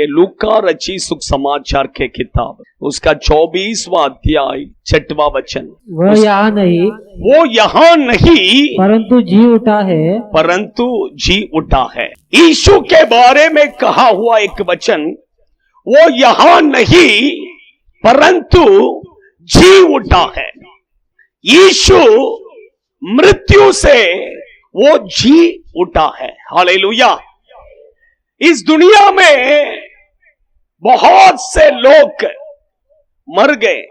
लूका रची सुख समाचार के किताब उसका 24वां अध्याय 6वां वचन। वह यहाँ नहीं, वो यहाँ नहीं परंतु जी उठा है। परंतु जी उठा है। यीशु के बारे में कहा हुआ एक वचन, वो यहाँ नहीं परंतु जी उठा है। यीशु मृत्यु से वो जी उठा है। हालेलुया। इस दुनिया में बहुत से लोग मर गए,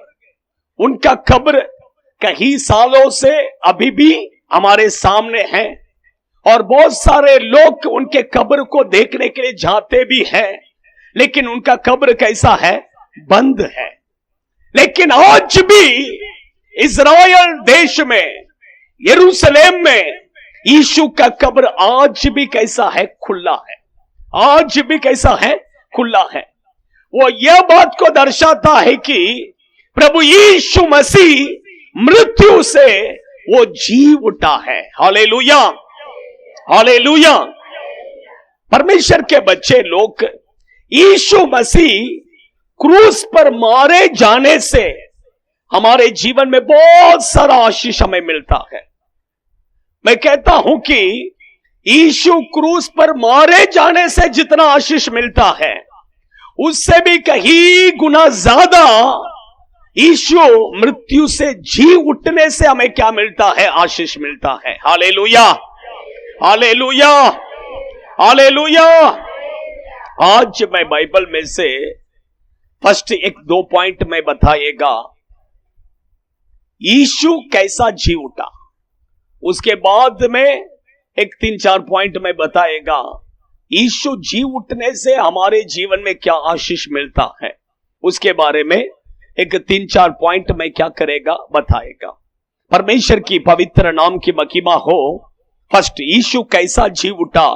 उनका कब्र कई सालों से अभी भी हमारे सामने है और बहुत सारे लोग उनके कब्र को देखने के लिए जाते भी हैं, लेकिन उनका कब्र कैसा है? बंद है। लेकिन आज भी इज़राइल देश में, यरूशलेम में यीशु का कब्र आज भी कैसा है? खुला है। आज भी कैसा है? खुला है। वो यह बात को दर्शाता है कि प्रभु यीशु मसीह मृत्यु से वो जी उठा है। Hallelujah, hallelujah. परमेश्वर के बच्चे लोग, यीशु मसीह क्रूस पर मारे जाने से हमारे जीवन में बहुत सारा आशीष हमें मिलता है। मैं कहता हूं कि यीशु क्रूस पर मारे जाने से जितना आशीष मिलता है, उससे भी कहीं गुना ज्यादा यीशु मृत्यु से जी उठने से हमें क्या मिलता है? आशीष मिलता है। Hallelujah, hallelujah, hallelujah. आज मैं बाइबल में से फर्स्ट 1-2 पॉइंट में बताएगा यीशु कैसा जी उठा, उसके बाद में 1-3-4 पॉइंट में बताएगा यीशु जी उठने से हमारे जीवन में क्या आशीष मिलता है, उसके बारे में 1-3-4 पॉइंट में क्या करेगा बताएगा। परमेश्वर की पवित्र नाम की महिमा हो। फर्स्ट, यीशु कैसा जी उठा,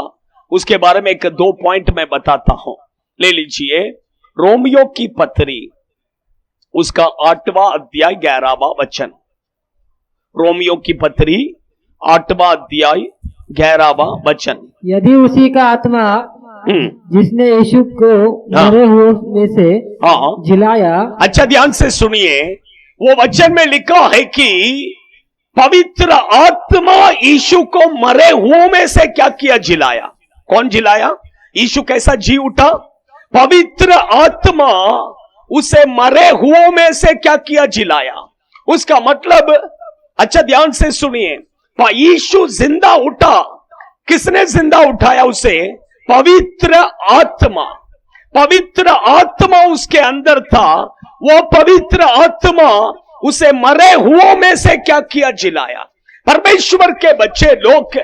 उसके बारे में 1-2 पॉइंट में बताता हूं। ले लीजिए रोमियो की पत्री, उसका 8वां अध्याय 11वां वचन। रोमियो की पत्री 8वां अध्याय 11वां वचन। यदि उसी का आत्मा जिसने यीशु को मरे हुए में से जिलाया। अच्छा, ध्यान से सुनिए, वो वचन में लिखा है कि पवित्र आत्मा यीशु को मरे हुओं में से क्या किया? जिलाया। कौन जिलाया? यीशु कैसा जी उठा? पवित्र आत्मा उसे मरे हुओं में से क्या किया? जिलाया। उसका मतलब, अच्छा ध्यान से सुनिए, यीशु जिंदा उठा। किसने जिंदा उठाया उसे? पवित्र आत्मा। पवित्र आत्मा उसके अंदर था। वो पवित्र आत्मा उसे मरे हुओं में से क्या किया? जिलाया। परमेश्वर के बच्चे लोग,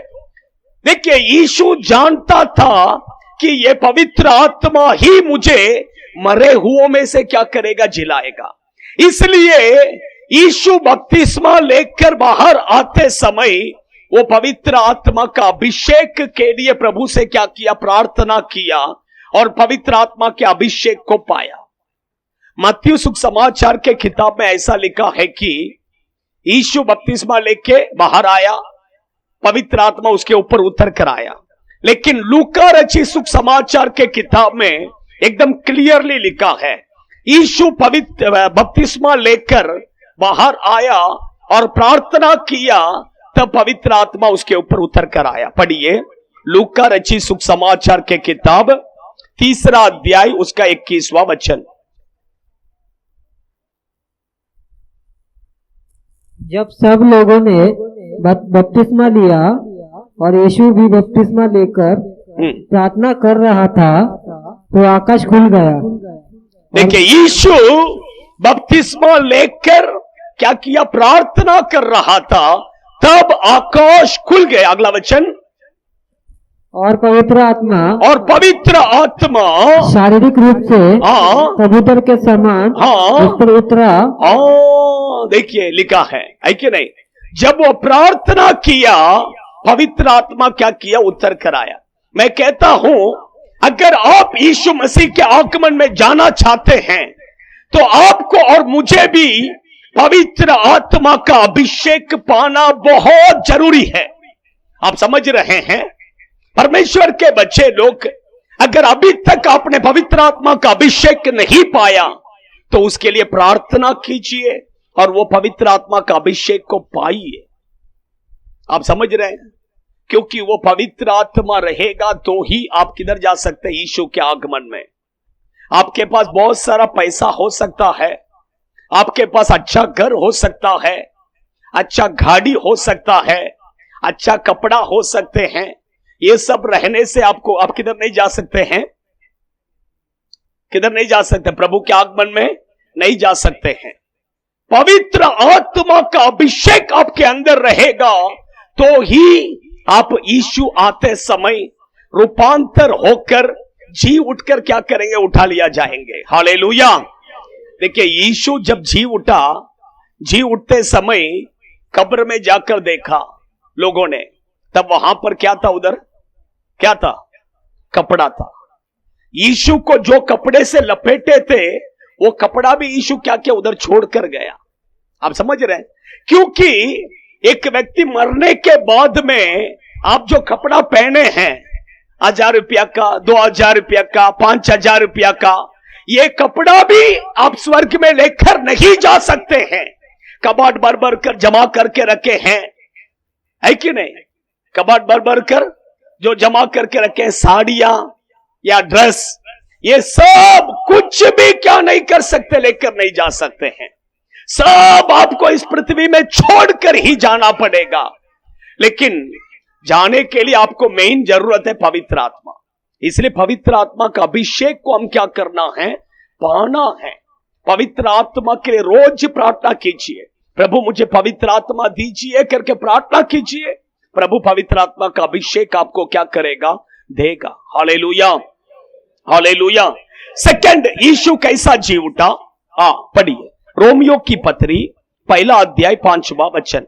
देखिए, यीशु जानता था कि ये पवित्र आत्मा ही मुझे मरे हुओं में से क्या करेगा? जिलाएगा। इसलिए यीशु बपतिस्मा लेकर बाहर आते समय वो पवित्र आत्मा का अभिषेक के लिए प्रभु से क्या किया? प्रार्थना किया और पवित्र आत्मा के अभिषेक को पाया। मत्ती सुख समाचार के किताब में ऐसा लिखा है कि यीशु बपतिस्मा लेके बाहर आया, पवित्र आत्मा उसके ऊपर उतर कर आया। लेकिन लूका रची सुख समाचार के किताब में एकदम क्लियरली लिखा है, यीशु पवित्र बपतिस्मा लेकर बाहर आया और प्रार्थना किया, तब पवित्र आत्मा उसके ऊपर उतर कर आया। पढ़िए लूका रची सुख समाचार के किताब 3रा अध्याय उसका 21वां वचन। जब सब लोगों ने बपतिस्मा लिया और यीशु भी बपतिस्मा लेकर प्रार्थना कर रहा था, तो आकाश खुल गया। देखिए, यीशु बपतिस्मा लेकर क्या किया? प्रार्थना कर रहा था, तब आकाश खुल गया। अगला वचन। और पवित्र आत्मा शारीरिक रूप से कबूतर के समान उस पर उतरा। देखिए लिखा है कि नहीं? जब वो प्रार्थना किया, पवित्र आत्मा क्या किया? उतर कर आया। मैं कहता हूं, अगर आप यीशु मसीह के आगमन में जाना चाहते हैं, तो आपको और मुझे भी पवित्र आत्मा का अभिषेक पाना बहुत जरूरी है। आप समझ रहे हैं? परमेश्वर के बच्चे लोग, अगर अभी तक आपने पवित्र आत्मा का अभिषेक नहीं पाया तो उसके लिए प्रार्थना कीजिए और वो पवित्र आत्मा का अभिषेक को पाइए। आप समझ रहे हैं? क्योंकि वो पवित्र आत्मा रहेगा तो ही आप किधर जा सकते हैं यीशु के आगमन में। आपके पास बहुत सारा पैसा हो सकता है, आपके पास अच्छा घर हो सकता है, अच्छा गाड़ी हो सकता है, अच्छा कपड़ा हो सकते हैं, ये सब रहने से आप किधर नहीं जा सकते हैं? किधर नहीं जा सकते? प्रभु के आगमन में नहीं जा सकते हैं। पवित्र आत्मा का अभिषेक आपके अंदर रहेगा तो ही आप यीशु आते समय रूपांतर होकर जी उठकर क्या करेंगे? उठा लिया जाएंगे। हालेलुया। देखिए, यीशु जब जी उठा, जी उठते समय कब्र में जाकर देखा लोगों ने, तब वहां पर क्या था? उधर क्या था? कपड़ा था। यीशु को जो कपड़े से लपेटे थे वो कपड़ा भी यीशु क्या क्या उधर छोड़कर गया। आप समझ रहे हैं? क्योंकि एक व्यक्ति मरने के बाद में आप जो कपड़ा पहने हैं 1000 रुपया का, 2000 रुपया का, 5000 रुपया का, ये कपड़ा भी आप स्वर्ग में लेकर नहीं जा सकते हैं। कबाड़ भर भर कर जमा करके रखे हैं, है कि नहीं? कबाड़ भर भर कर जो जमा करके रखे हैं, साड़ियां या ड्रेस, ये सब कुछ भी क्या नहीं कर सकते, लेकर नहीं जा सकते हैं। सब आपको इस पृथ्वी में छोड़कर ही जाना पड़ेगा। लेकिन जाने के लिए आपको मेन जरूरत है पवित्र आत्मा। इसलिए पवित्र आत्मा का अभिषेक को हम क्या करना है? पाना है। पवित्र आत्मा के लिए रोज प्रार्थना कीजिए, प्रभु मुझे पवित्र आत्मा दीजिए करके प्रार्थना कीजिए। प्रभु पवित्र आत्मा का अभिषेक आपको क्या करेगा? देगा। Hallelujah, hallelujah. सेकंड, यीशु कैसा जी उठा? पढ़िए रोमियो की पत्री 1 अध्याय 5वां वचन।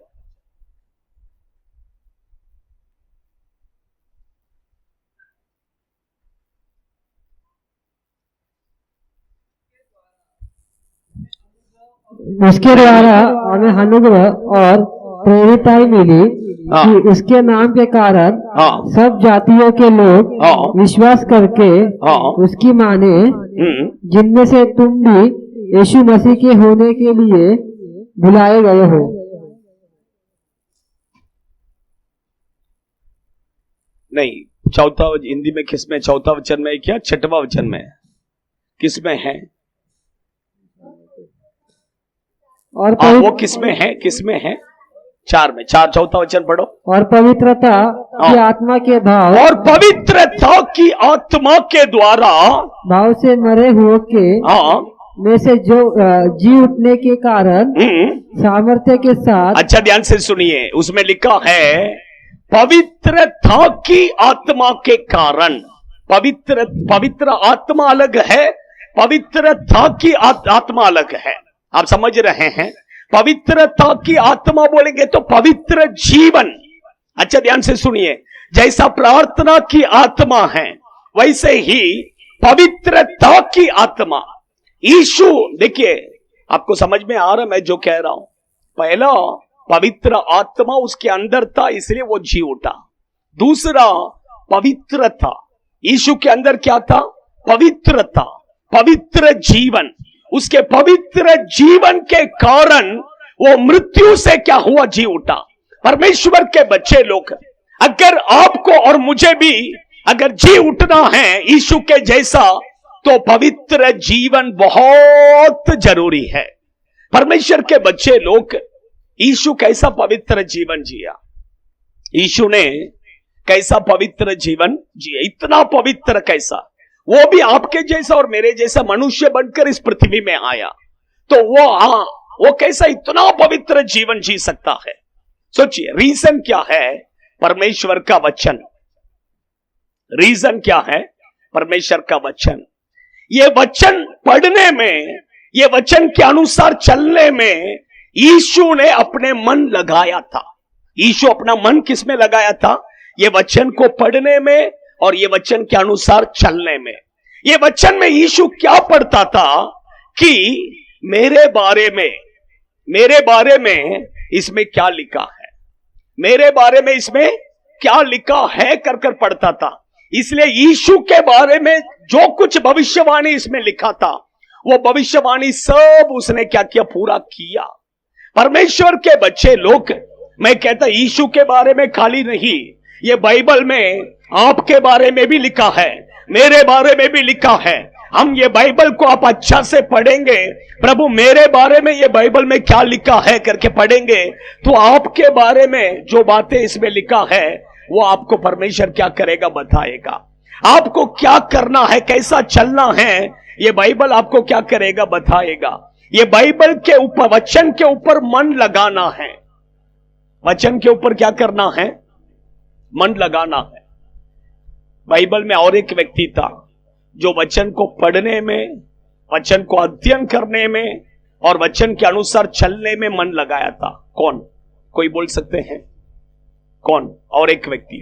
उसके द्वारा हमें अनुग्रह और प्रेरिताई मिली कि उसके नाम के कारण सब जातियों के लोग विश्वास करके उसकी माने, जिनमें से तुम भी यीशु मसीह के होने के लिए बुलाए गए हो। नहीं, चौथा हिंदी में किसमें? चौथा वचन में क्या? छठवां वचन में किसमें है? और वो किसमें है? किसमें है? 4 में। 4 चौथा वचन पढ़ो। और पवित्रता की आत्मा के भाव, और पवित्रता की आत्मा के द्वारा भाव से मरे हुए के में से जो जी उठने के कारण सामर्थ्य के साथ। अच्छा, ध्यान से सुनिए, उसमें लिखा है पवित्रता की आत्मा के कारण। पवित्र आत्मा अलग है, पवित्रता की आत्मा अलग है। आप समझ रहे हैं? पवित्रता की आत्मा बोलेंगे तो पवित्र जीवन। अच्छा, ध्यान से सुनिए, जैसा प्रार्थना की आत्मा है वैसे ही पवित्रता की आत्मा। यीशु, देखिए आपको समझ में आ रहा मैं जो कह रहा हूं? पहला, पवित्र आत्मा उसके अंदर था इसलिए वो जी उठा। दूसरा, पवित्रता, यीशु के अंदर क्या था? पवित्रता, पवित्र जीवन। उसके पवित्र जीवन के कारण वो मृत्यु से क्या हुआ? जी उठा। परमेश्वर के बच्चे लोग, अगर आपको और मुझे भी अगर जी उठना है यीशु के जैसा, तो पवित्र जीवन बहुत जरूरी है। परमेश्वर के बच्चे लोग, यीशु कैसा पवित्र जीवन जिया? यीशु ने कैसा पवित्र जीवन जिया? इतना पवित्र कैसा? वो भी आपके जैसा और मेरे जैसा मनुष्य बनकर इस पृथ्वी में आया, तो वो कैसा इतना पवित्र जीवन जी सकता है? सोचिए, रीजन क्या है? परमेश्वर का वचन। रीजन क्या है? परमेश्वर का वचन। ये वचन पढ़ने में, ये वचन के अनुसार चलने में यीशु ने अपने मन लगाया था। यीशु अपना मन किसमें लगाया था? ये वचन को पढ़ने में और ये वचन के अनुसार चलने में। ये वचन में यीशु क्या पढ़ता था कि मेरे बारे में इसमें क्या लिखा है, मेरे बारे में इसमें क्या लिखा है कर पढ़ता था। इसलिए यीशु के बारे में जो कुछ भविष्यवाणी इसमें लिखा था, वो भविष्यवाणी सब उसने क्या किया, पूरा किया। परमेश्वर के बच्चे लोग, मैं कहता यीशु के बारे में खाली नहीं, ये बाइबल में आपके बारे में भी लिखा है, मेरे बारे में भी लिखा है। हम ये बाइबल को आप अच्छा से पढ़ेंगे, प्रभु मेरे बारे में ये बाइबल में क्या लिखा है करके पढ़ेंगे, तो आपके बारे में जो बातें इसमें लिखा है वो आपको परमेश्वर क्या करेगा, बताएगा। आपको क्या करना है, कैसा चलना है, ये बाइबल आपको क्या करेगा, बताएगा। ये बाइबल के ऊपर, वचन के ऊपर मन लगाना है। वचन के ऊपर क्या करना है, मन लगाना है। बाइबल में और एक व्यक्ति था जो वचन को पढ़ने में, वचन को अध्ययन करने में और वचन के अनुसार चलने में मन लगाया था। कौन, कोई बोल सकते हैं कौन? और एक व्यक्ति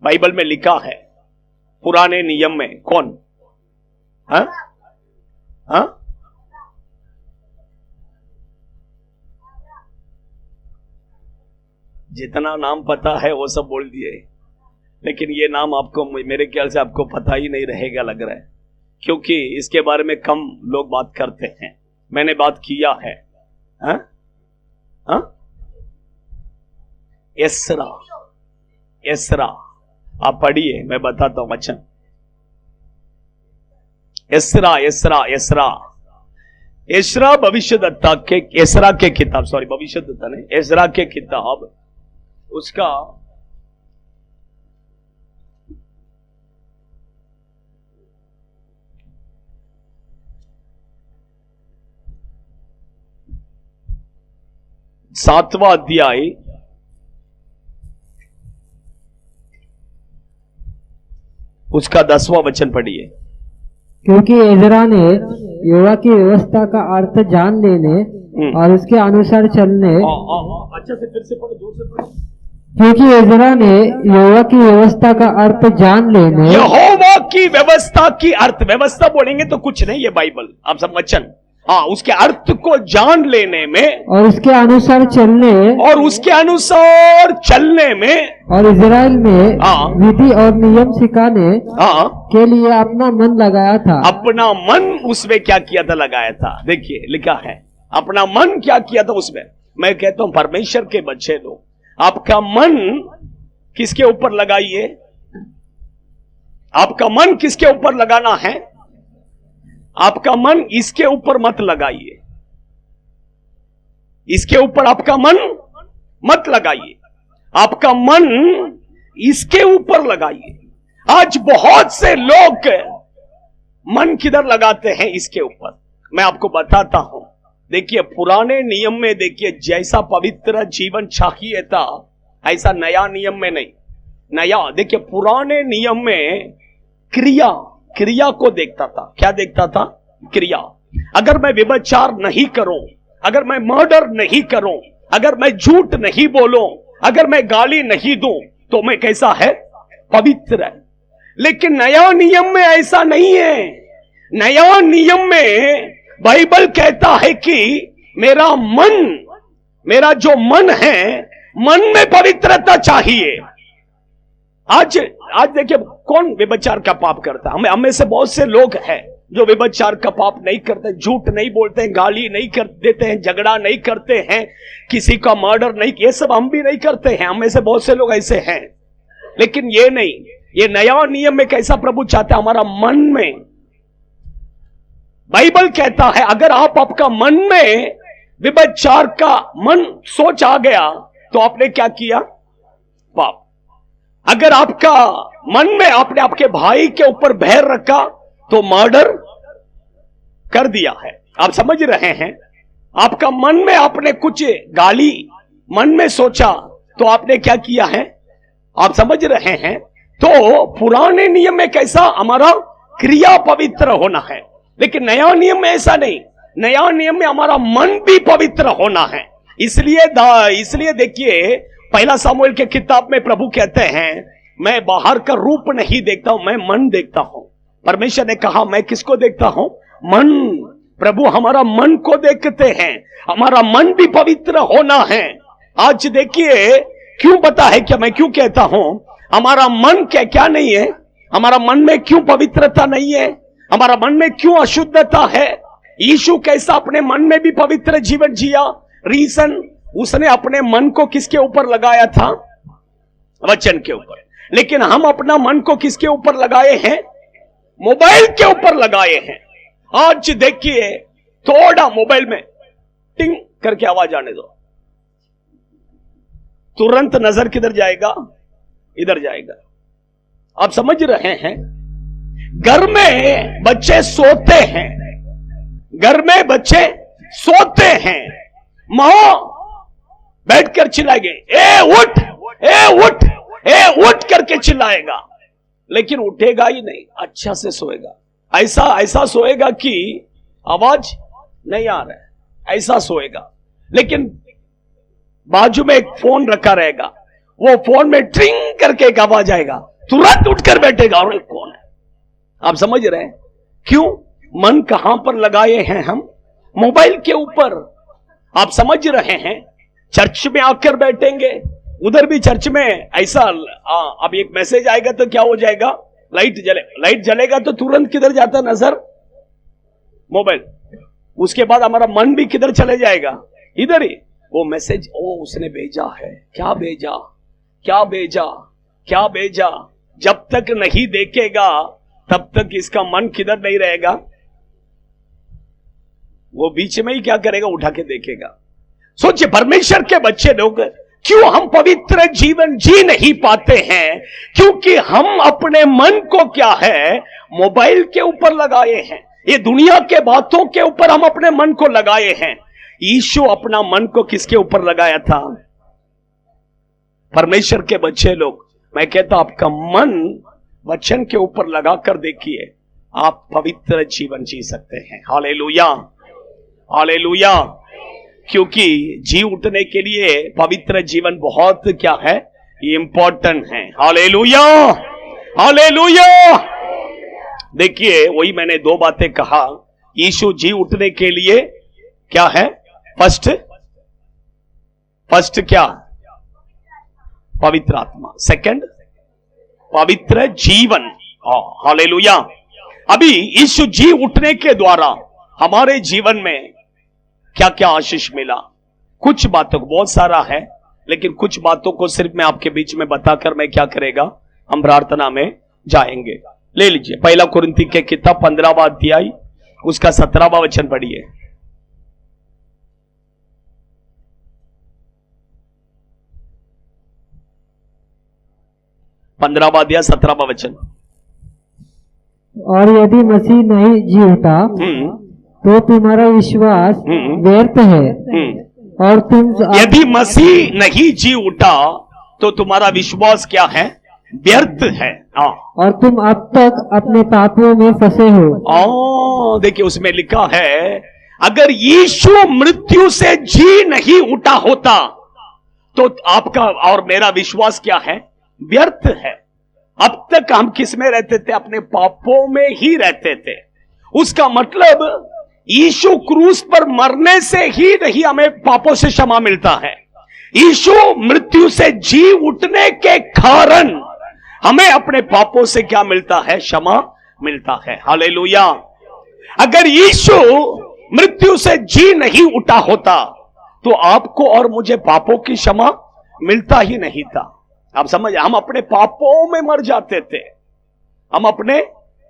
बाइबल में लिखा है पुराने नियम में, कौन? हाँ हाँ, जितना नाम पता है वो सब बोल दिए, लेकिन ये नाम आपको, मेरे ख्याल से आपको पता ही नहीं रहेगा लग रहा है, क्योंकि इसके बारे में कम लोग बात करते हैं। मैंने बात किया है। हाँ हाँ, एसरा, एसरा आप पढ़िए, मैं बताता हूं वचन। एसरा एसरा एसरा एसरा भविष्यद्वक्ता के, एसरा के किताब, सॉरी भविष्यद्वक्ता नहीं, एसरा के किताब, उसका 7वां अध्याय उसका 10वां वचन पढ़िए। क्योंकि एजरा ने यहोवा की व्यवस्था का अर्थ जान लेने और उसके अनुसार चलने, अच्छा से फिर से पढ़ो, जोर से पढ़ो। क्योंकि एजरा ने यहोवा की व्यवस्था का अर्थ जान लेने, यहोवा की व्यवस्था की अर्थ, व्यवस्था बोलेंगे तो कुछ नहीं, ये बाइबल आप सब वचन, हाँ, उसके अर्थ को जान लेने में और उसके अनुसार चलने, और उसके अनुसार चलने में, और इजराइल में विधि और नियम सिखाने के लिए अपना मन लगाया था। अपना मन उसमें क्या किया था, लगाया था। देखिए लिखा है अपना मन क्या किया था उसमें। मैं कहता हूं परमेश्वर के बच्चे लोग, आपका मन किसके ऊपर लगाइए, आपका मन किसके ऊपर लगाना है, आपका मन इसके ऊपर मत लगाइए, इसके ऊपर आपका मन मत लगाइए, आपका मन इसके ऊपर लगाइए। आज बहुत से लोग मन किधर लगाते हैं, इसके ऊपर। मैं आपको बताता हूं, देखिए पुराने नियम में देखिए जैसा पवित्र जीवन चाहिए था, ऐसा नया नियम में नहीं। नया देखिए पुराने नियम में क्रिया, क्रिया को देखता था। क्या देखता था? क्रिया। अगर मैं व्यभिचार नहीं करूं, अगर मैं मर्डर नहीं करूं, अगर मैं झूठ नहीं बोलूं, अगर मैं गाली नहीं दूं, तो मैं कैसा है? पवित्र है। लेकिन नया नियम में ऐसा नहीं है। नया नियम में बाइबल कहता है कि मेरा मन, मेरा जो मन है, मन में पवित्रता चाहिए। आज देखिए कौन व्यभिचार का पाप करता है? हमें से बहुत से लोग हैं जो व्यभिचार का पाप नहीं करते, झूठ नहीं बोलते हैं, गाली नहीं कर देते हैं, झगड़ा नहीं करते हैं, किसी का मर्डर नहीं, ये सब हम भी नहीं करते हैं। हमें से बहुत से लोग ऐसे हैं। लेकिन ये नहीं, ये नया नियम में कैसा प्रभु चाहता है? हमारा मन में, बाइबल कहता है अगर आपका मन में व्यभिचार का मन सोच आ गया तो आपने क्या किया? पाप। अगर आपका मन में आपने आपके भाई के ऊपर बैर रखा तो मर्डर कर दिया है। आप समझ रहे हैं? आपका मन में आपने कुछ गाली मन में सोचा तो आपने क्या किया है? आप समझ रहे हैं? तो पुराने नियम में कैसा? हमारा क्रिया पवित्र होना है। लेकिन नया नियम में ऐसा नहीं। नया नियम में हमारा मन भी पवित्र होना है। इसलिए देखिए पहला सामुएल के किताब में प्रभु कहते हैं मैं बाहर का रूप नहीं देखता हूं, मैं मन देखता हूं। परमेश्वर ने कहा मैं किसको देखता हूं? मन। प्रभु हमारा मन को देखते हैं। हमारा मन भी पवित्र होना है। आज देखिए क्यों पता है क्या मैं क्यों कहता हूं? हमारा मन क्या नहीं है, हमारा मन में क्यों पवित्रता नहीं है, हमारा मन में क्यों अशुद्धता है। यीशु कैसा अपने मन में भी पवित्र जीवन जिया, रीजन उसने अपने मन को किसके ऊपर लगाया था, वचन के ऊपर। लेकिन हम अपना मन को किसके ऊपर लगाए हैं, मोबाइल के ऊपर लगाए हैं। आज देखिए थोड़ा मोबाइल में टिंग करके आवाज आने दो, तुरंत नजर किधर जाएगा, इधर जाएगा। आप समझ रहे हैं। घर में बच्चे सोते हैं, घर में बच्चे सोते हैं, मां बैठकर चिल्लाएगी, ए उठ, ए उठ, ए उठ करके चिल्लाएगा, लेकिन उठेगा ही नहीं, अच्छा से सोएगा। ऐसा सोएगा कि आवाज नहीं आ रहा है, ऐसा सोएगा। लेकिन बाजू में एक फोन रखा रहेगा, वो फोन में ट्रिंग करके एक आवाज आएगा, तुरंत उठकर बैठेगा, और कौन है। आप समझ रहे हैं क्यों? मन कहां पर लगाए हैं हम, मोबाइल के ऊपर। आप समझ रहे हैं। चर्च में आकर बैठेंगे, उधर भी चर्च में ऐसा अब एक मैसेज आएगा तो क्या हो जाएगा, लाइट जलेगा तो तुरंत किधर जाता नजर, मोबाइल। उसके बाद हमारा मन भी किधर चले जाएगा, इधर ही। वो मैसेज, ओ उसने भेजा है, क्या भेजा, क्या भेजा, क्या भेजा। जब तक नहीं देखेगा तब तक इसका मन किधर नहीं रहेगा, वो बीच में ही क्या करेगा, उठा के देखेगा। सोचिए परमेश्वर के बच्चे लोग क्यों हम पवित्र जीवन जी नहीं पाते हैं, क्योंकि हम अपने मन को क्या है, मोबाइल के ऊपर लगाए हैं, ये दुनिया के बातों के ऊपर हम अपने मन को लगाए हैं। यीशु अपना मन को किसके ऊपर लगाया था, परमेश्वर के बच्चे लोग। मैं कहता आपका मन वचन के ऊपर लगाकर देखिए, आप पवित्र जीवन जी सकते हैं। Hallelujah, hallelujah. क्योंकि जी उठने के लिए पवित्र जीवन बहुत क्या है, इंपॉर्टेंट है। Hallelujah, hallelujah. देखिए वही मैंने दो बातें कहा। यीशु जी उठने के लिए क्या है, फर्स्ट क्या, पवित्र आत्मा। सेकंड पवित्र जीवन। हालेलुया। अभी यीशु जी उठने के द्वारा हमारे जीवन में क्या क्या आशीष मिला, कुछ बातों को, बहुत सारा है लेकिन कुछ बातों को सिर्फ मैं आपके बीच में बताकर मैं क्या करेगा, हम प्रार्थना में जाएंगे। ले लीजिए पहला कुरिन्थी के किताब 15वां अध्याय उसका 17वां वचन पढ़िए। 15वां अध्याय 17वां वचन। और यदि मसीह नहीं जी उठा तो तुम्हारा विश्वास व्यर्थ है, और तुम यदि मसीह नहीं जी उठा तो तुम्हारा विश्वास क्या है, व्यर्थ है। और तुम अब तक अपने पापों में फंसे हो। देखिए उसमें लिखा है, अगर यीशु मृत्यु से जी नहीं उठा होता तो आपका और मेरा विश्वास क्या है, व्यर्थ है। अब तक हम किस में रहते थे, अपने पापों में ही रहते थे। उसका मतलब यीशु क्रूस पर मरने से ही नहीं हमें पापों से क्षमा मिलता है, यीशु मृत्यु से जी उठने के कारण हमें अपने पापों से क्या मिलता है, क्षमा मिलता है। हालेलुया। अगर यीशु मृत्यु से जी नहीं उठा होता तो आपको और मुझे पापों की क्षमा मिलता ही नहीं था। आप समझ, हम अपने पापों में मर जाते थे, हम अपने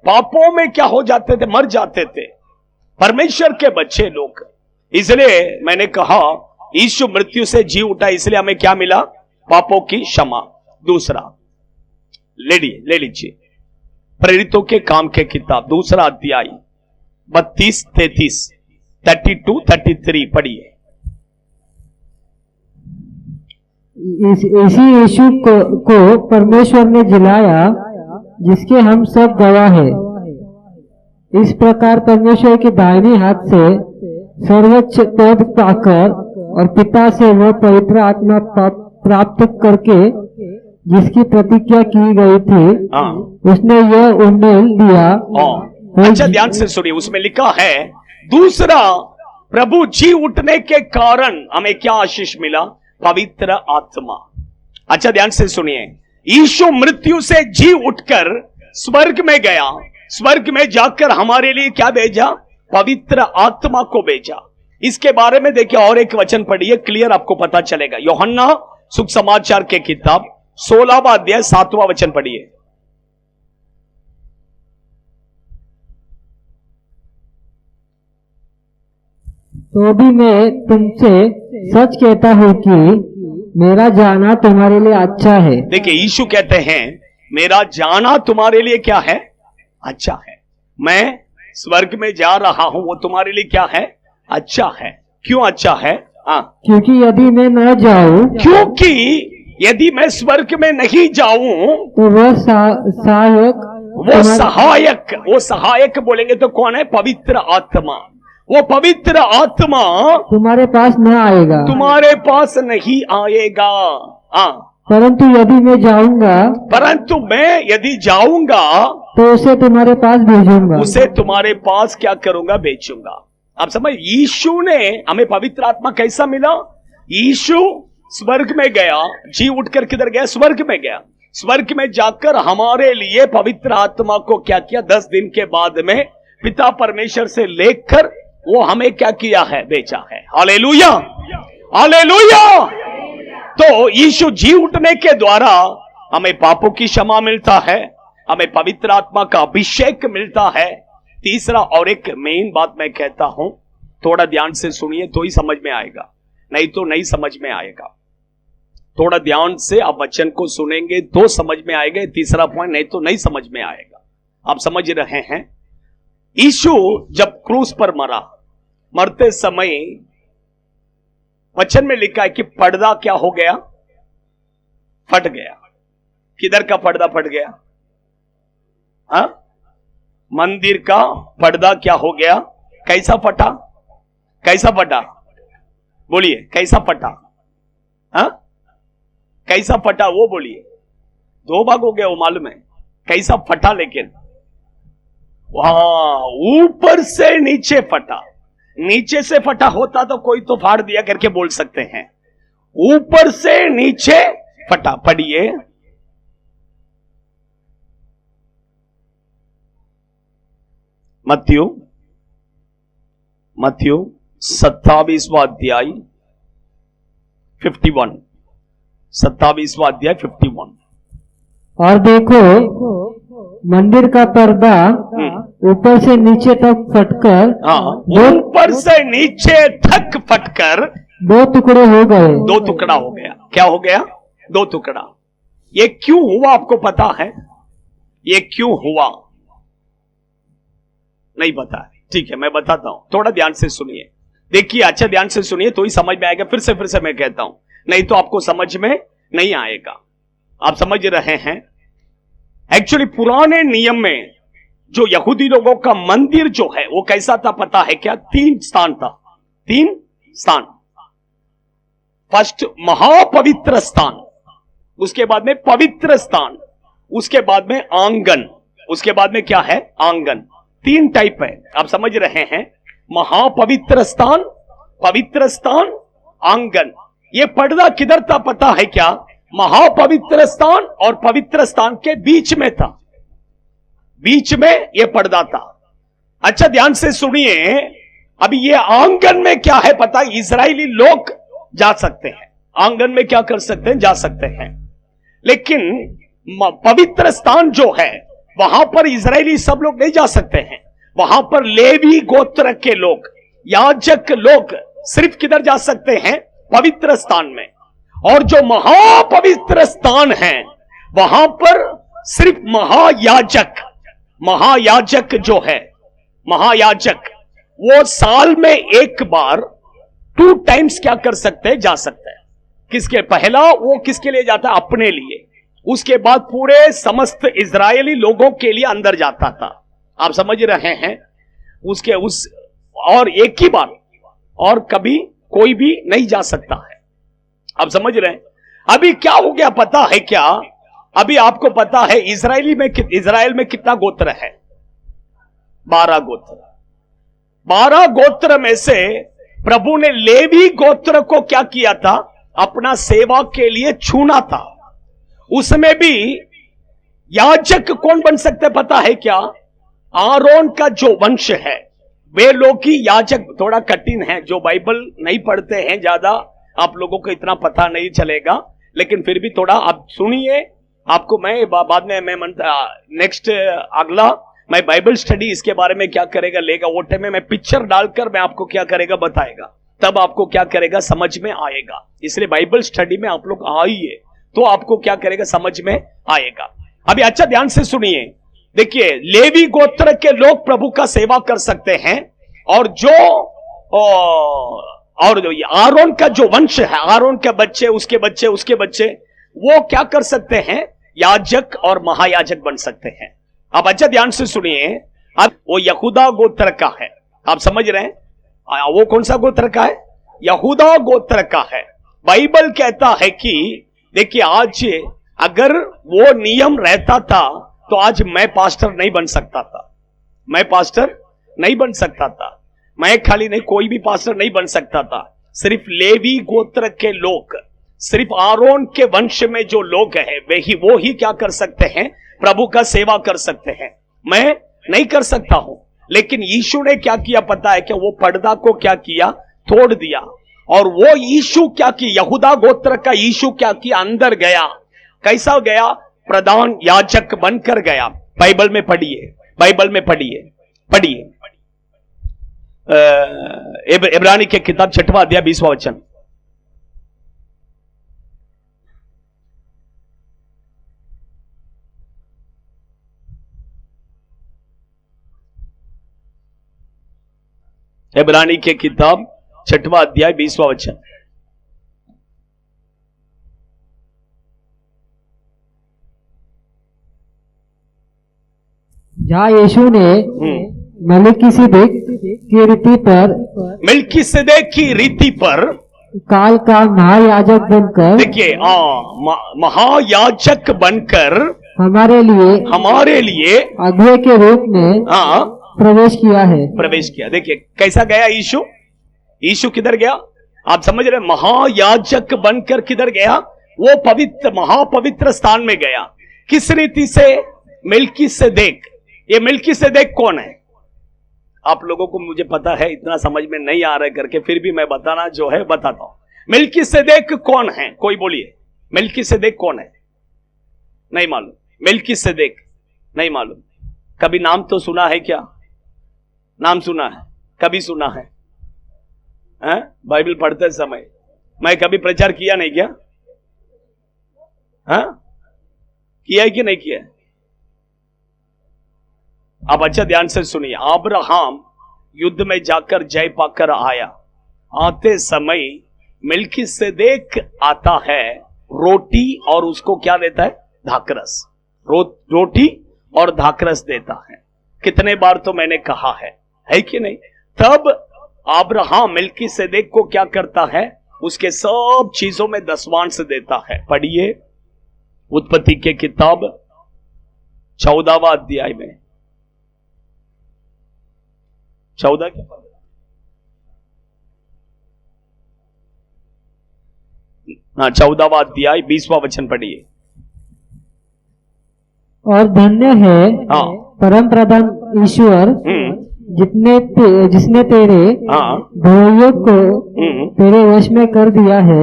पापों में क्या हो जाते थे, मर जाते थे। परमेश्वर के बच्चे लोग, इसलिए मैंने कहा यीशु मृत्यु से जी उठा, इसलिए हमें क्या मिला, पापों की क्षमा। दूसरा ले लीजिए प्रेरितों के काम के किताब दूसरा अध्याय 32, 33, 32, 33 पढ़िए। इसी यीशु को परमेश्वर ने जिलाया, जिसके हम सब गवाह हैं। इस प्रकार परमेश्वर के दाहिने हाथ से सर्वोच्च पद पाकर और पिता से वह पवित्र आत्मा प्राप्त करके जिसकी प्रतिज्ञा की गई थी, उसने यह उम्मीद दिया। अच्छा ध्यान से सुनिए, उसमें लिखा है दूसरा, प्रभु जी उठने के कारण हमें क्या आशीष मिला, पवित्र आत्मा। अच्छा ध्यान से सुनिए, यीशु मृत्यु से जी उठकर स्वर्ग में गया, स्वर्ग में जाकर हमारे लिए क्या भेजा? पवित्र आत्मा को भेजा। इसके बारे में देखिए और एक वचन पढ़िए, क्लियर आपको पता चलेगा। यूहन्ना सुख समाचार के किताब 16वां अध्याय 7वां वचन पढ़िए। तो भी मैं तुमसे सच कहता हूँ कि मेरा जाना तुम्हारे लिए अच्छा है। देखिए यीशु कहते हैं मेरा जाना तुम्हारे लिए क्या है? अच्छा है। मैं स्वर्ग में जा रहा हूं, वो तुम्हारे लिए क्या है? अच्छा है। क्यों अच्छा है? क्योंकि यदि मैं न जाऊं, क्योंकि यदि मैं स्वर्ग में नहीं जाऊं तो वो सहायक बोलेंगे तो कौन है? पवित्र आत्मा। वो पवित्र आत्मा तुम्हारे पास न आएगा, तुम्हारे पास नहीं आएगा। परंतु यदि मैं जाऊंगा, परंतु मैं यदि जाऊंगा तो उसे तुम्हारे पास भेजूंगा। उसे तुम्हारे पास क्या करूंगा? भेजूंगा। आप समझ, यीशु ने हमें पवित्र आत्मा कैसा मिला? यीशु स्वर्ग में गया, जी उठकर किधर गया? स्वर्ग में गया। स्वर्ग में जाकर हमारे लिए पवित्र आत्मा को क्या किया? 10 दिन के बाद में पिता परमेश्वर से लेकर वो हमें क्या किया है? भेजा है। Hallelujah, hallelujah. तो यीशु जी उठने के द्वारा हमें पापों की क्षमा मिलता है, हमें पवित्र आत्मा का अभिषेक मिलता है। तीसरा और एक मेन बात मैं कहता हूं, थोड़ा ध्यान से सुनिए तो ही समझ में आएगा, नहीं तो नहीं समझ में आएगा। थोड़ा ध्यान से आप वचन को सुनेंगे तो समझ में आएगा। तीसरा पॉइंट, नहीं तो नहीं समझ में आएगा। आप समझ रहे हैं? यीशु जब क्रूस पर मरा, मरते समय वचन में लिखा है कि पर्दा क्या हो गया? फट गया। किधर का पर्दा फट गया? मंदिर का पर्दा क्या हो गया? कैसा फटा? कैसा फटा? बोलिए, कैसा फटा? कैसा फटा वो बोलिए। 2 भाग हो गया वो मालूम है। कैसा फटा? लेकिन वहां ऊपर से नीचे फटा। नीचे से फटा होता तो कोई तो फाड़ दिया करके बोल सकते हैं, ऊपर से नीचे फटा। पढ़िए, मत्ती 27वां अध्याय 51, 27वां अध्याय 51। और देखो, मंदिर का पर्दा ऊपर से नीचे तक फटकर, ऊपर से नीचे तक फटकर 2 टुकड़े हो गए। 2 टुकड़ा हो गया। क्या हो गया? 2 टुकड़ा। ये क्यों हुआ आपको पता है? ये क्यों हुआ? नहीं पता है? ठीक है, मैं बताता हूं, थोड़ा ध्यान से सुनिए। देखिए, अच्छा ध्यान से सुनिए तो ही समझ में आएगा। फिर से मैं कहता हूं, नहीं तो आपको समझ में नहीं आएगा। आप समझ रहे हैं? एक्चुअली पुराने नियम में जो यहूदी लोगों का मंदिर जो है वो कैसा था पता है क्या? 3 स्थान था। 3 स्थान। फर्स्ट महापवित्र स्थान, उसके बाद में पवित्र स्थान, उसके बाद में आंगन, उसके बाद में क्या है? आंगन। 3 टाइप है। आप समझ रहे हैं? महापवित्र स्थान, पवित्र स्थान, आंगन। ये पर्दा किधर था पता है क्या? महापवित्र स्थान और पवित्र स्थान के बीच में था। बीच में ये पर्दा था। अच्छा ध्यान से सुनिए, अभी ये आंगन में क्या है पता है? इजरायली लोग जा सकते हैं आंगन में, क्या कर सकते हैं? जा सकते हैं। लेकिन पवित्र स्थान जो है वहां पर इजरायली सब लोग नहीं जा सकते हैं। वहां पर लेवी गोत्र के लोग, याजक लोग सिर्फ किधर जा सकते हैं? पवित्र स्थान में। और जो महापवित्र स्थान है वहां पर सिर्फ महायाजक जो है, महायाजक, वो साल में एक बार 2 टाइम्स क्या कर सकते हैं? जा सकते हैं। किसके? पहला वो किसके लिए जाता है? अपने लिए। उसके बाद पूरे समस्त इजरायली लोगों के लिए अंदर जाता था। आप समझ रहे हैं? और एक ही बार, और कभी कोई भी नहीं जा सकता है। आप समझ रहे हैं? अभी क्या हो गया पता है क्या? अभी आपको पता है इजराइल में कितना गोत्र है? 12 गोत्र। 12 गोत्र में से प्रभु ने लेवी गोत्र को क्या किया था? अपना सेवा के लिए चुना था। उसमें भी याजक कौन बन सकते पता है क्या? आरोन का जो वंश है वे लोग ही याजक। थोड़ा कठिन है, जो बाइबल नहीं पढ़ते हैं ज्यादा, आप लोगों को इतना पता नहीं चलेगा, लेकिन फिर भी थोड़ा आप सुनिए। आपको मैं बाद में मैं नेक्स्ट अगला मैं बाइबल स्टडी इसके बारे में क्या करेगा लेगा, वो टाइम में मैं पिक्चर डालकर मैं आपको क्या करेगा बताएगा, तब आपको क्या करेगा समझ में आएगा। इसलिए बाइबल स्टडी में आप लोग आइए तो आपको क्या करेगा समझ में आएगा। अभी अच्छा ध्यान से सुनिए। देखिए, लेवी गोत्र के लोग प्रभु का सेवा कर सकते हैं, और जो आरोन का जो वंश है, आरोन के बच्चे, उसके बच्चे, उसके बच्चे, वो क्या कर सकते हैं? याजक और महायाजक बन सकते हैं। अब अच्छा ध्यान से सुनिए। अब वो यहूदा गोत्र का है, आप समझ रहे हैं? वो कौन सा गोत्र का है? यहूदा गोत्र का है। बाइबल कहता है कि देखिए, आज अगर वो नियम रहता था तो आज मैं पास्टर नहीं बन सकता था, मैं पास्टर नहीं बन सकता था, मैं खाली नहीं, कोई भी पास्टर नहीं बन सकता था। सिर्फ लेवी गोत्र के लोग, सिर्फ आरोन के वंश में जो लोग हैं वो ही क्या कर सकते हैं? प्रभु का सेवा कर सकते हैं। मैं नहीं कर सकता हूं। लेकिन यीशु ने क्या किया पता है क्या? वो पर्दा को क्या किया? तोड़ दिया। और वो यीशु क्या किया? यहूदा गोत्र का यीशु क्या किया? अंदर गया। कैसा गया? प्रधान याजक बनकर गया। बाइबल में पढ़िए, बाइबल में पढ़िए, पढ़िए इब्रानी के किताब 6वां अध्याय 20वां वचन। इब्रानी के किताब 6वां अध्याय 20वां वचन। जहाँ यीशु ने मलिकिसिदेक की रीति पर, मलिकिसिदेक की रीति पर काल का महायाजक बनकर, देखिए महायाजक बनकर हमारे लिए अगुवे के रूप में प्रवेश किया है, प्रवेश किया। देखिए कैसा गया यीशु? यीशु किधर गया? आप समझ रहे? महायाजक बनकर किधर गया? वो पवित्र, महापवित्र स्थान में गया। किस रीति से? मलिकिसिदेक। ये मलिकिसिदेक कौन है? आप लोगों को मुझे पता है इतना समझ में नहीं आ रहा है करके, फिर भी मैं बताना जो है बताता हूं। मलिकिसिदेक कौन है? कोई बोलिए, मलिकिसिदेक कौन है? नहीं मालूम? मलिकिसिदेक नहीं मालूम? कभी नाम तो सुना है क्या? नाम सुना है? कभी सुना है? बाइबल पढ़ते समय मैं कभी प्रचार किया नहीं क्या? किया है कि नहीं किया? अब अच्छा ध्यान से सुनिए। अब्राहम युद्ध में जाकर जय पाकर आया। आते समय मलिकिसिदेक आता है, रोटी और उसको क्या देता है? धाकरस। रोटी और धाकरस देता है। कितने बार तो मैंने कहा है कि नहीं? तब अब्राहम मलिकिसिदेक को क्या करता है? उसके सब चीजों में दसवांश देता है। पढ़िए उत्पत्ति के किताब 14वां अध्याय में, 14 के 14वां अध्याय 20वां वचन पढ़िए। और धन्य है परम प्रधान ईश्वर जिसने तेरे भाइयों को तेरे वश में कर दिया है।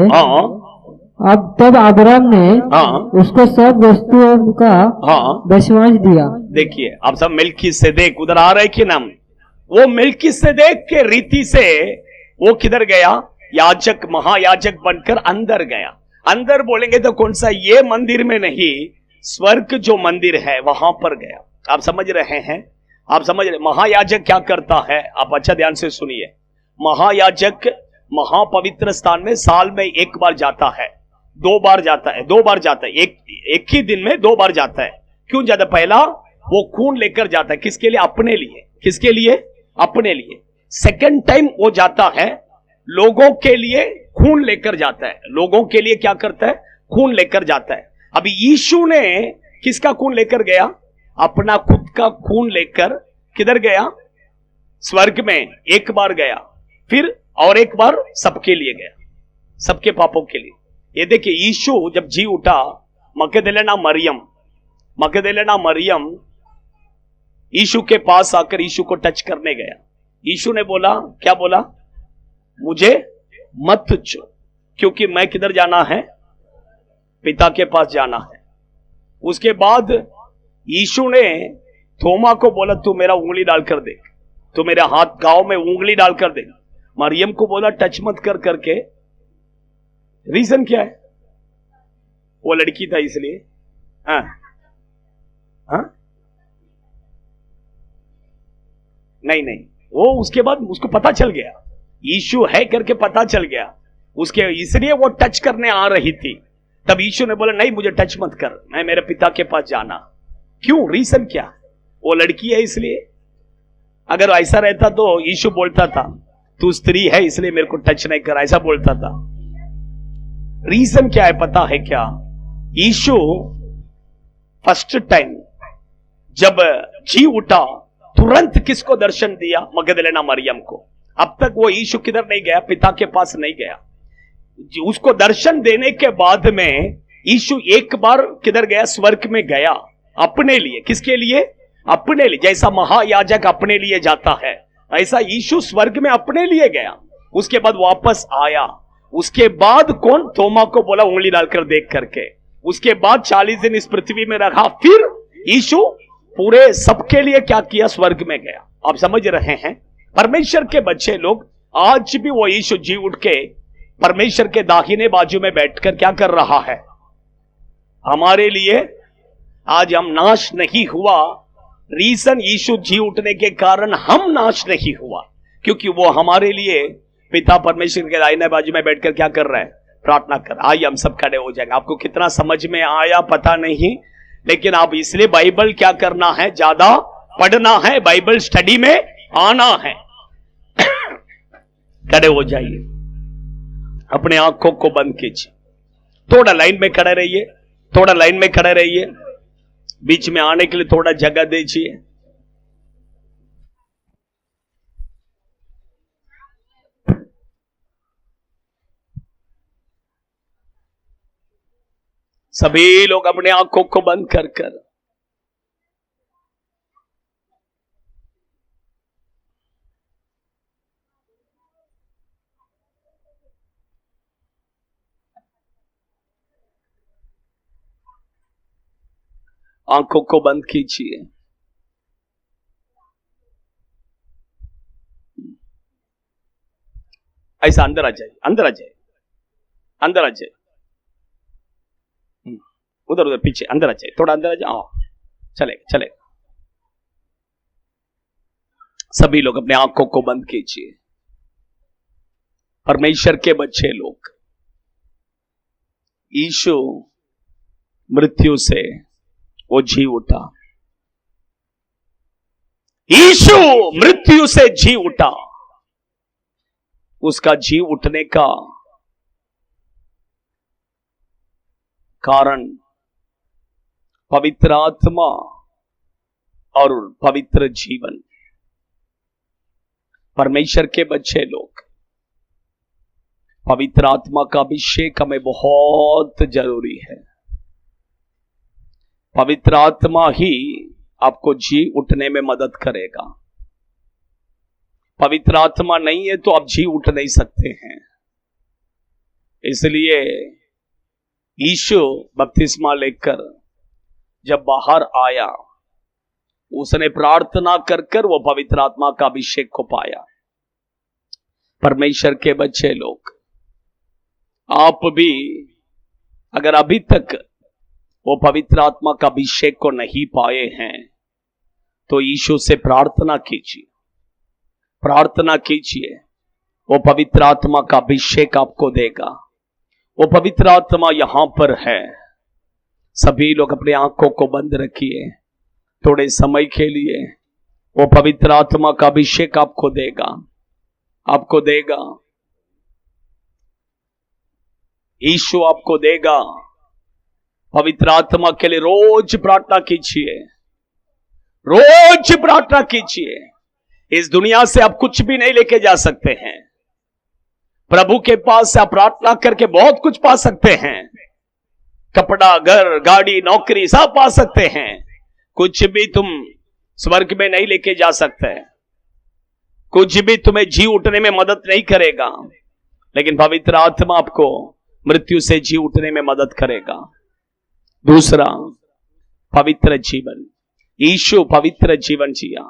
अब तब अब्राहम ने उसको सब वस्तुओं का दशवांश दिया। देखिए अब सब मलिकिसिदेक उधर आ रहे कि नाम? वो मलिकिसिदेक के रीति से वो किधर गया? याजक, महायाजक बनकर अंदर गया। अंदर बोलेंगे तो कौन सा? ये मंदिर में नहीं, स्वर्ग जो मंदिर है वहां पर गया। आप समझ रहे हैं? आप समझ रहे? महायाजक क्या करता है? आप अच्छा ध्यान से सुनिए। महायाजक महापवित्र स्थान में साल में एक बार जाता है, 2 बार जाता है, 2 बार जाता है, एक ही दिन में 2 बार जाता है। क्यों जाता है? पहला वो खून लेकर जाता है। किसके लिए? अपने लिए। किसके लिए? अपने लिए। सेकंड टाइम वो जाता है लोगों के लिए, खून लेकर जाता है। लोगों के लिए क्या करता है? खून लेकर जाता है। अभी यीशु ने किसका खून लेकर गया? अपना खुद का खून लेकर किधर गया? स्वर्ग में एक बार गया, फिर और एक बार सबके लिए गया, सबके पापों के लिए। ये देखिए, यीशु जब जी उठा मगदलेना मरियम यीशु के पास आकर यीशु को टच करने गया। यीशु ने बोला, क्या बोला? मुझे मत छू, क्योंकि मैं किधर जाना है? पिता के पास जाना है। उसके बाद यीशु ने थोमा को बोला, तू मेरा उंगली डालकर देख, तू मेरे हाथ गांव में उंगली डालकर देख। मरियम को बोला टच मत कर करके। रीजन क्या है? वो लड़की था इसलिए। हाँ हाँ, नहीं, वो उसके बाद उसको पता चल गया यीशु है करके, पता चल गया उसके, इसलिए वो टच करने आ रही थी। तब यीशु ने बोला नहीं, मुझे टच मत कर, मैं मेरे पिता के पास जाना। क्यों? रीजन क्या? वो लड़की है इसलिए। अगर ऐसा रहता तो यीशु बोलता था तू स्त्री है इसलिए मेरे को टच नहीं कर, ऐसा बोलता था। रीजन क्या है पता है क्या? यीशु फर्स्ट टाइम जब जी उठा तुरंत किसको दर्शन दिया? मगदलेना मरियम को। अब तक वो यीशु किधर नहीं गया? पिता के पास नहीं गया। उसको दर्शन देने के बाद में यीशु एक बार किधर गया? स्वर्ग में गया, अपने लिए। किसके लिए? अपने लिए। जैसा महायाजक अपने लिए जाता है, ऐसा यीशु स्वर्ग में अपने लिए गया। उसके बाद वापस आया। उसके बाद कौन? थोमा को बोला उंगली डालकर देख करके। उसके बाद 40 दिन इस पृथ्वी में रहा। फिर यीशु पूरे सबके लिए क्या किया? स्वर्ग में गया। आप समझ रहे हैं? परमेश्वर के बच्चे लोग, आज भी वो यीशु जी उठ के परमेश्वर के दाहिने बाजू में बैठकर क्या कर रहा है? हमारे लिए। आज हम नाश नहीं हुआ। रीजन यीशु जी उठने के कारण हम नाश नहीं हुआ, क्योंकि वो हमारे लिए पिता परमेश्वर के दाहिने बाजू में बैठकर क्या कर रहा है? प्रार्थना कर। आइए हम सब खड़े हो जाएंगे। आपको कितना समझ में आया पता नहीं, लेकिन आप इसलिए बाइबल क्या करना है? ज्यादा पढ़ना है, बाइबल स्टडी में आना है। खड़े हो जाइए, अपने आंखों को बंद कीजिए, थोड़ा लाइन में खड़े रहिए, थोड़ा लाइन में खड़े रहिए, बीच में आने के लिए थोड़ा जगह दीजिए। सभी लोग अपने आंखों को बंद कर कर आंखों को बंद कीजिए। ऐसा अंदर आ जाइए, अंदर आ जाइए, अंदर आ जाइए, उधर उधर पीछे अंदर आ जाइए, थोड़ा अंदर आ जाओ। चलेगा चलेगा। सभी लोग अपने आंखों को बंद कीजिए। परमेश्वर के बच्चे लोग, यीशु मृत्यु से वो जी उठा। यीशु मृत्यु से जी उठा। उसका जी उठने का कारण पवित्र आत्मा और पवित्र जीवन। परमेश्वर के बच्चे लोग, पवित्र आत्मा का अभिषेक हमें बहुत जरूरी है। पवित्र आत्मा ही आपको जी उठने में मदद करेगा। पवित्र आत्मा नहीं है तो आप जी उठ नहीं सकते हैं। इसलिए यीशु बपतिस्मा लेकर जब बाहर आया, उसने प्रार्थना कर कर वो पवित्र आत्मा का अभिषेक को पाया। परमेश्वर के बच्चे लोग, आप भी अगर अभी तक वो पवित्र आत्मा का अभिषेक को नहीं पाए हैं तो यीशु से प्रार्थना कीजिए, प्रार्थना कीजिए। वो पवित्र आत्मा का अभिषेक आपको देगा। वो पवित्र आत्मा यहां पर है। सभी लोग अपने आंखों को बंद रखिए थोड़े समय के लिए। वो पवित्र आत्मा का अभिषेक आपको देगा, आपको देगा। यीशु आपको देगा। पवित्र आत्मा के लिए रोज प्रार्थना कीजिए, रोज प्रार्थना कीजिए। इस दुनिया से आप कुछ भी नहीं लेके जा सकते हैं। प्रभु के पास से आप प्रार्थना करके बहुत कुछ पा सकते हैं। कपड़ा, घर, गाड़ी, नौकरी सब पा सकते हैं, कुछ भी तुम स्वर्ग में नहीं लेके जा सकते, कुछ भी तुम्हें जी उठने में मदद नहीं करेगा, लेकिन पवित्र आत्मा आपको मृत्यु से जी उठने में मदद करेगा। दूसरा, पवित्र जीवन। यीशु पवित्र जीवन जिया।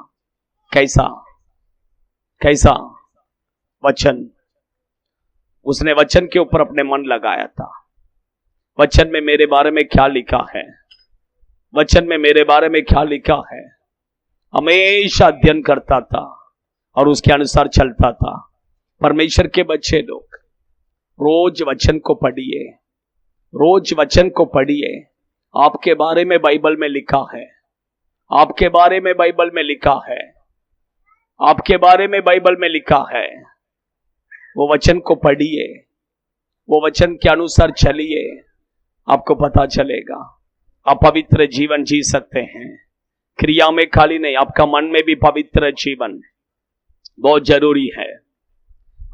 कैसा? कैसा? वचन। उसने वचन के ऊपर अपने मन लगाया था। वचन में मेरे बारे में क्या लिखा है, वचन में मेरे बारे में क्या लिखा है, हमेशा अध्ययन करता था और उसके अनुसार चलता था। परमेश्वर के बच्चे लोग रोज वचन को पढ़िए, रोज वचन को पढ़िए। आपके बारे में बाइबल में लिखा है, आपके बारे में बाइबल में लिखा है, आपके बारे में बाइबल में लिखा है। वो वचन को पढ़िए, वो वचन के अनुसार चलिए, आपको पता चलेगा आप पवित्र जीवन जी सकते हैं। क्रिया में खाली नहीं, आपका मन में भी पवित्र जीवन बहुत जरूरी है।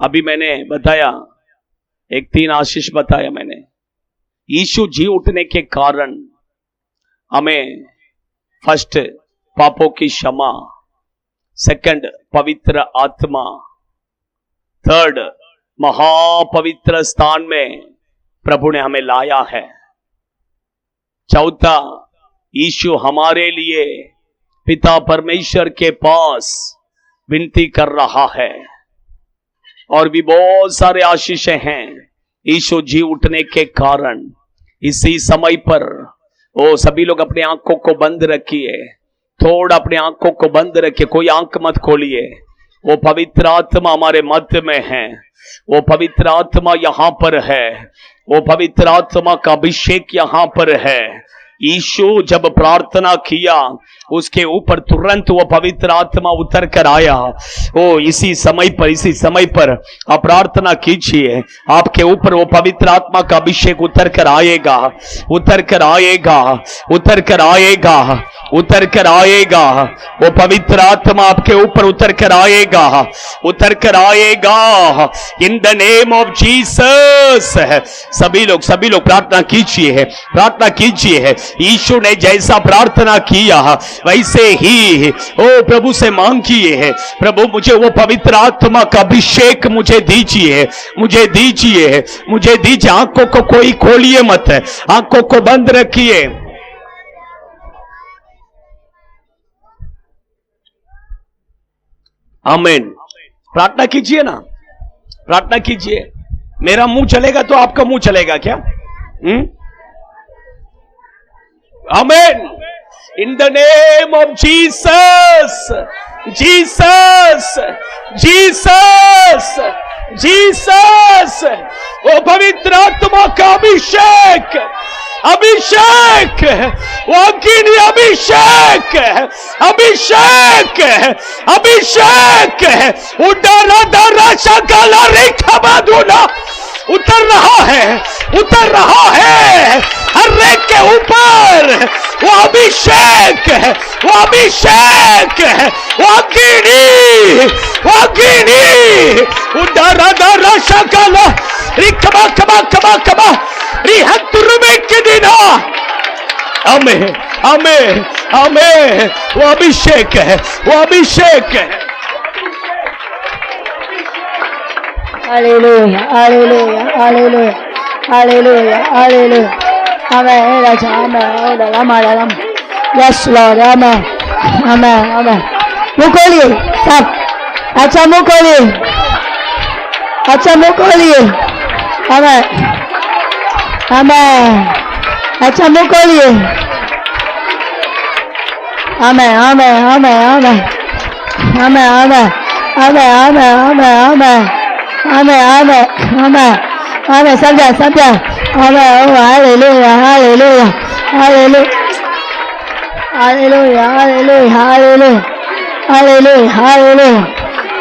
अभी मैंने बताया, एक 3 आशीष बताया मैंने। यीशु जी उठने के कारण हमें फर्स्ट पापों की क्षमा, सेकंड पवित्र आत्मा, थर्ड महापवित्र स्थान में प्रभु ने हमें लाया है, चौथा यीशु हमारे लिए पिता परमेश्वर के पास विनती कर रहा है। और भी बहुत सारे आशीषें हैं यीशु जी उठने के कारण। इसी समय पर वो सभी लोग अपने आंखों को बंद रखिए, थोड़ा अपने आंखों को बंद रखिए, कोई आंख मत खोलिए। वो पवित्र आत्मा हमारे मध्य में है, वो पवित्र आत्मा यहां पर है, वो पवित्र आत्मा का अभिषेक यहां पर है। यीशु जब प्रार्थना किया उसके ऊपर तुरंत वो पवित्र आत्मा उतर कर आया। ओ इसी समय पर आप प्रार्थना कीजिए, आपके ऊपर वो पवित्र आत्मा का अभिषेक उतर कर आएगा, उतर कर आएगा, उतर कर आएगा, उतर कर आएगा। वो पवित्र आत्मा आपके ऊपर उतर कर आएगा, उतर कर आएगा इन द नेम ऑफ जीसस। सभी लोग प्रार्थना कीजिए, प्रार्थना कीजिए। यीशु ने जैसा प्रार्थना किया वैसे ही ओ प्रभु से मांगिए, प्रभु मुझे वो पवित्र आत्मा का अभिषेक मुझे दीजिए, मुझे दीजिए, मुझे दीजिए। आंखों को कोई खोलिए मत, आंखों को बंद रखिए। आमीन। प्रार्थना कीजिए ना, प्रार्थना कीजिए। मेरा मुंह चलेगा तो आपका मुंह चलेगा क्या? आमीन। इन the name of Jesus, Jesus, Jesus, Jesus. वो पवित्र आत्मा का अभिषेक, अभिषेक, वो अग्नि अभिषेक, अभिषेक, अभिषेक। उडरा दरा शकला रेखा दूना उतर रहा है, उतर रहा है हर एक के ऊपर। वो अभिषेक, वो अभिषेक, वो अग्नि, वो अग्नि। उडरा दरा शकला रिखबा कबा कबा कबा रिहतुरमे के दिना। आमीन, आमीन, आमीन। वो अभिषेक है, वो अभिषेक है। Hallelujah, hallelujah, hallelujah, hallelujah, hallelujah. Amen, राजा, amen, amen. Yes Lord, amen, amen, amen. मुंह खोलिए सब, अच्छा मुंह खोलिए, अच्छा मुंह खोलिए। आमेन, आमेन, अच्छा मुंह खोलिए। आमेन, amen, amen, amen, amen, amen, amen, amen, amen, amen. Amen, amen, amen, amen. समझा, समझा। Amen. Hallelujah, hallelujah, hallelujah, hallelujah, hallelujah, hallelujah, hallelujah, hallelujah.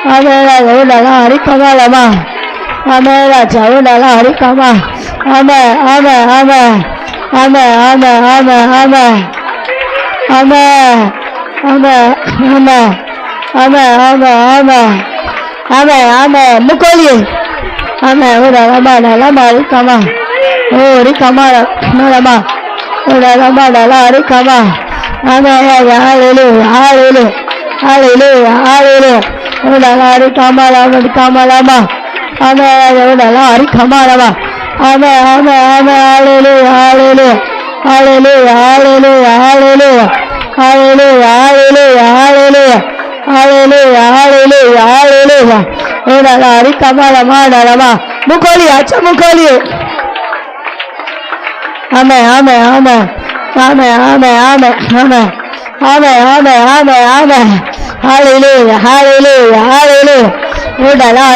Amen, राजा, हरि कमालमा। आमेन, राजा, हरि कमा। Amen, amen, amen, amen, amen, amen, amen, amen, amen, amen, amen, amen, amen. Amen, आमेन। मुकोलिए। आमेन। उड़ा लमा लमा कमा। Oh, Rikamara, Marama, Rama, Rikama. Amen. Hallelujah, hallelujah, hallelujah, hallelujah. Rikama, Rikama, Rama. Amen. Rikama, Rama. Amen, amen, amen. Hallelujah, hallelujah, hallelujah, hallelujah, hallelujah, hallelujah, hallelujah, hallelujah. Hallelujah, hallelujah, hallelujah. Rikama, Rama, Rama. Mukoli, acha mukoli. Amen, amen, amen. Amen, amen, amen, amen. Amen, amen, amen, amen. Hallelujah, hallelujah, hallelujah.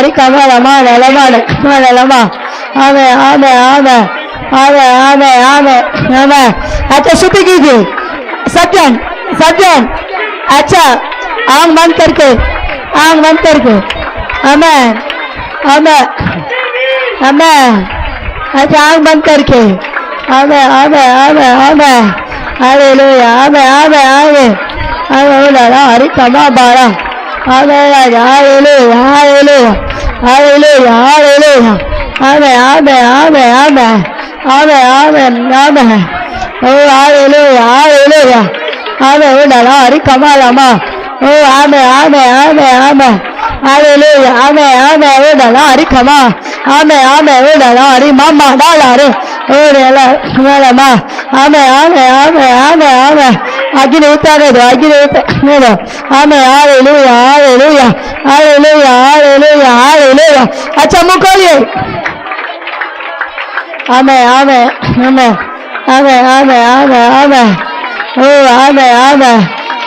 Rikama, Rama, Rama, Rama. Amen, amen, amen. Amen, amen, amen, amen. अच्छा शुति कीजिए सत्यन सत्यन अच्छा आंख बंद करके amen amen amen अच्छा आंख बंद करके amen amen amen amen hallelujah amen amen amen amen hari kama bara amen hallelujah hallelujah hallelujah hallelujah amen amen amen amen amen amen amen oh hallelujah hallelujah amen hari kama lama oh amen amen amen amen hallelujah amen amen hari kama amen amen hari mama dalare oh lama amen amen amen amen amen agile utare do amen hallelujah hallelujah hallelujah hallelujah hallelujah acha mukoliye amen amen amen amen amen amen amen oh amen amen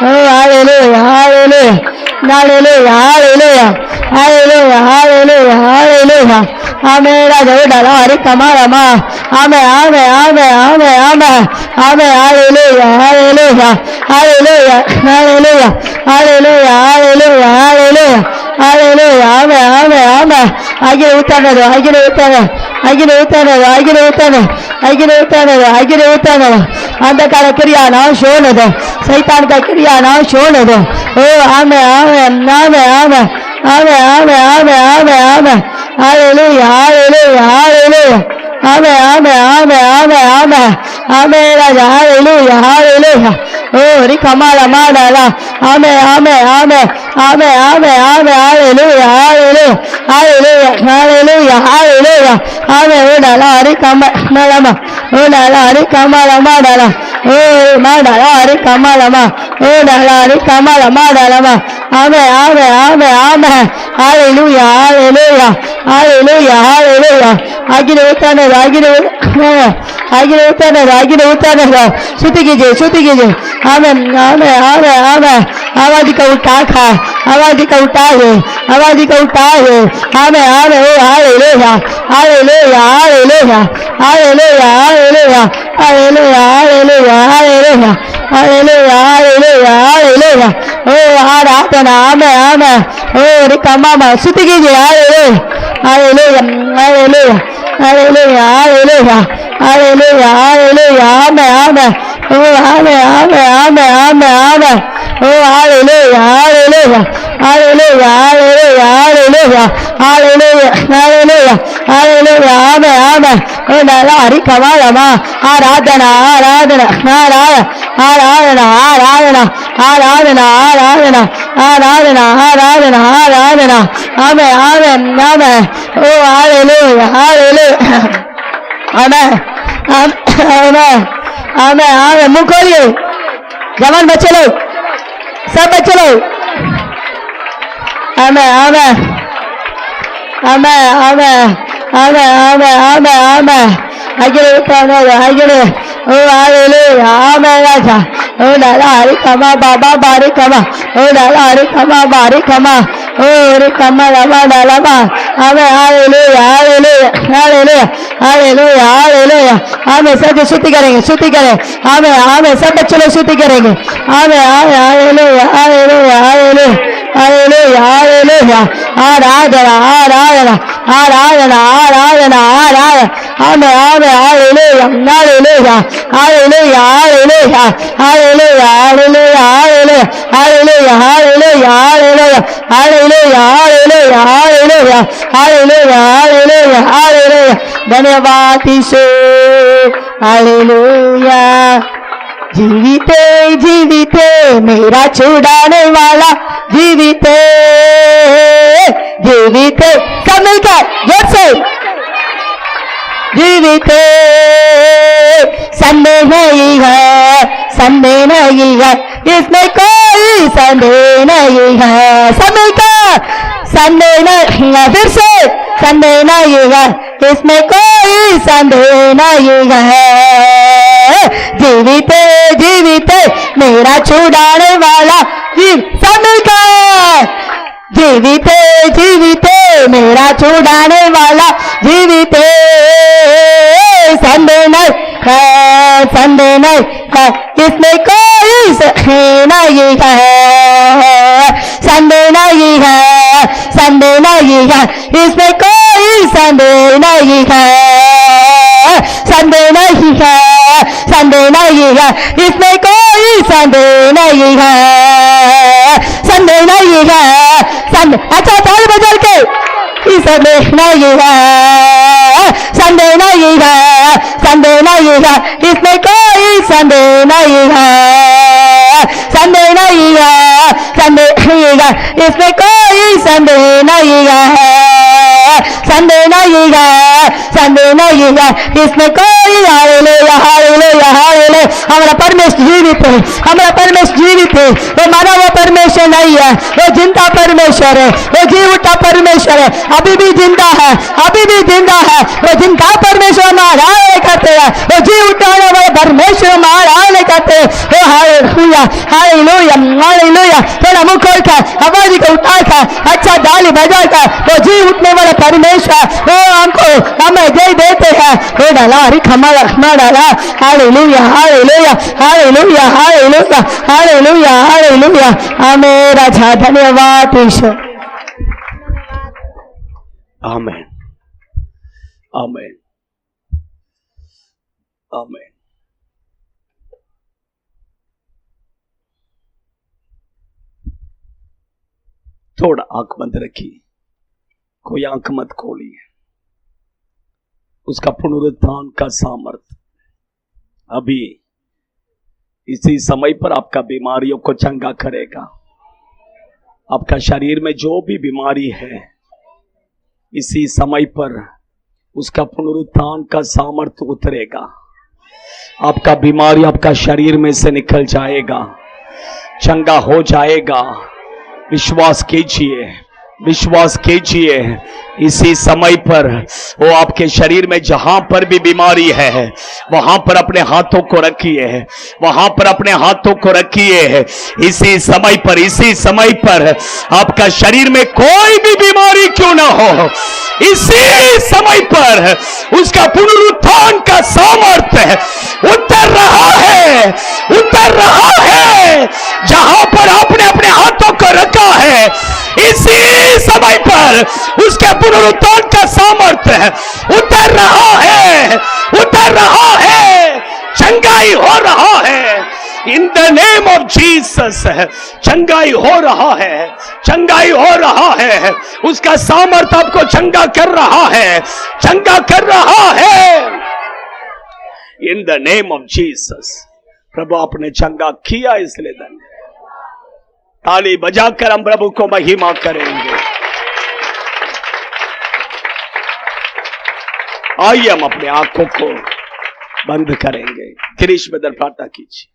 oh hallelujah hallelujah hallelujah hallelujah hallelujah hallelujah hallelujah amen raja hari kamarama amen amen amen amen amen amen hallelujah hallelujah hallelujah hallelujah hallelujah hallelujah hallelujah hallelujah amen amen amen agile utane अंधकार क्रिया ना shown दो शैतान का क्रिया ना shown दो ओ आमे आमे आमे आमे आमे आमे आमे आमे आमे हालेलुया हालेलुया हालेलुया आमे आमे आमे आमे आमे आमे राजा हालेलुया हालेलुया ओ रिकमाला माडाला आमे आमे आमे आमे आमे आमे hallelujah hallelujah hallelujah hallelujah hallelujah आमे ओडाला रिकमाला मा ओडाला रिकमाला माडाला ओ माडाला रिकमाला मा ओडाला रिकमाला माडाला मा आमे आमे आमे आमे हालेलुया हालेलुया हालेलुया हालेलुया आगे उतारने आगे उतारने स्तुति कीजिए आमेन आमेन आमेन आमेन आवाज का उठा खा आवाज का उठा है आमेन आमेन ओ hallelujah hallelujah hallelujah hallelujah hallelujah hallelujah hallelujah hallelujah hallelujah hallelujah hallelujah ओ आराधना आमेन आमेन ओ रिकमामा स्तुति कीजिए hallelujah hallelujah hallelujah hallelujah hallelujah hallelujah hallelujah amen amen ओ amen amen amen amen amen ओ hallelujah hallelujah hallelujah hallelujah hallelujah hallelujah hallelujah hallelujah amen amen ओ नाला हरि कमालमा आराधना आराधना आराधना आराधना आराधना आराधना आराधना आराधना आराधना आमेन आमेन आमेन ओ hallelujah hallelujah amen amen amen amen मुंह खोलिए जवान बच्चे लोग सब बच्चे लोग आमेन amen amen amen amen amen amen आमेन आगे उतारने आगे ओ हालेलुया आमेन राजा ओ लाला हरि कमा बाबा बारी कमा ओ लाला हरि कमा बारी कमा ओ हरि कमा लामा लामा amen hallelujah hallelujah hallelujah hallelujah hallelujah amen सब स्तुति करें आमेन आमेन सब बच्चे लोग स्तुति करेंगे amen amen hallelujah hallelujah hallelujah hallelujah hallelujah आराधना आराधना आराधना आराधना आराधना amen amen hallelujah hallelujah hallelujah hallelujah hallelujah hallelujah hallelujah hallelujah hallelujah hallelujah hallelujah hallelujah hallelujah hallelujah hallelujah hallelujah धन्यवाद यीशु हालेलुया जीविते जीविते मेरा छुड़ाने वाला जीविते जीविते सब मिलकर जोर से जीविते संदेह नहीं है संदेह नहीं है इसमें कोई संदेह नहीं है सब मिलकर संदेह नहीं है फिर से संदेह नहीं है इसमें कोई संदेह नहीं है जीविते जीविते मेरा छुड़ाने वाला सब मिलकर जीविते जीविते मेरा छुड़ाने वाला जीविते संदेह नहीं है संदेह नहीं है इसमें कोई संदेह नहीं है संदेह नहीं है संदेह नहीं है इसमें कोई संदेह नहीं है संदेह नहीं है संदेह नहीं है इसमें कोई संदेह नहीं है संदेह नहीं है संदेह अच्छा ताली बजा के संदेह नहीं है संदेह नहीं है संदेह नहीं है इसमें कोई संदेह नहीं है संदेह नहीं है संदेह नहीं है इसमें कोई संदेह नहीं है संदेह नहीं है संदेह नहीं है इसमें कोई हालेलुया हालेलुया हालेलुया हमारा परमेश्वर जीवित है हमारा परमेश्वर जीवित है वो मरा हुआ परमेश्वर नहीं है वो जिंदा परमेश्वर है वो जी उठा परमेश्वर है अभी भी जिंदा है अभी भी जिंदा है वो जिंदा परमेश्वर महाराज कहते हैं वो जी उठाने वाले परमेश्वर महाराज कहते हैं वो हालेलुया हालेलुया हालेलुया थोड़ा मुंह खोल कर आवाज को उठा कर अच्छा ताली बजा कर वो जी उठने वाले परमेश्वर वो हमको हमें जय देते हैं वो डाला हमारा डाला hallelujah hallelujah hallelujah hallelujah hallelujah hallelujah हमें राजा धन्यवाद ईश्वर आमेन आमेन आमेन थोड़ा आंख बंद रखिए कोई आंख मत खोलिए उसका पुनरुत्थान का सामर्थ अभी इसी समय पर आपका बीमारियों को चंगा करेगा आपका शरीर में जो भी बीमारी है इसी समय पर उसका पुनरुत्थान का सामर्थ्य उतरेगा आपका बीमारी आपका शरीर में से निकल जाएगा चंगा हो जाएगा विश्वास कीजिए विश्वास कीजिए इसी समय पर वो आपके शरीर में जहां पर भी बीमारी है वहां पर अपने हाथों को रखिए वहां पर अपने हाथों को रखिए इसी समय पर आपका शरीर में कोई भी बीमारी क्यों ना हो इसी समय पर उसका पुनरुत्थान का सामर्थ्य उतर रहा है जहां पर आपने अपने हाथों को रखा है इसी समय पर उसके पुनरुत्थान का सामर्थ्य उतर रहा है चंगाई हो रहा है in the name of Jesus चंगाई हो रहा है उसका सामर्थ्य आपको चंगा कर रहा है in the name of Jesus प्रभु आपने चंगा किया इसलिए धन्यवाद ताली बजाकर हम प्रभु को महिमा करेंगे आइए हम अपने आंखों को बंद करेंगे गिरीश ब्रदर प्रार्थना कीजिए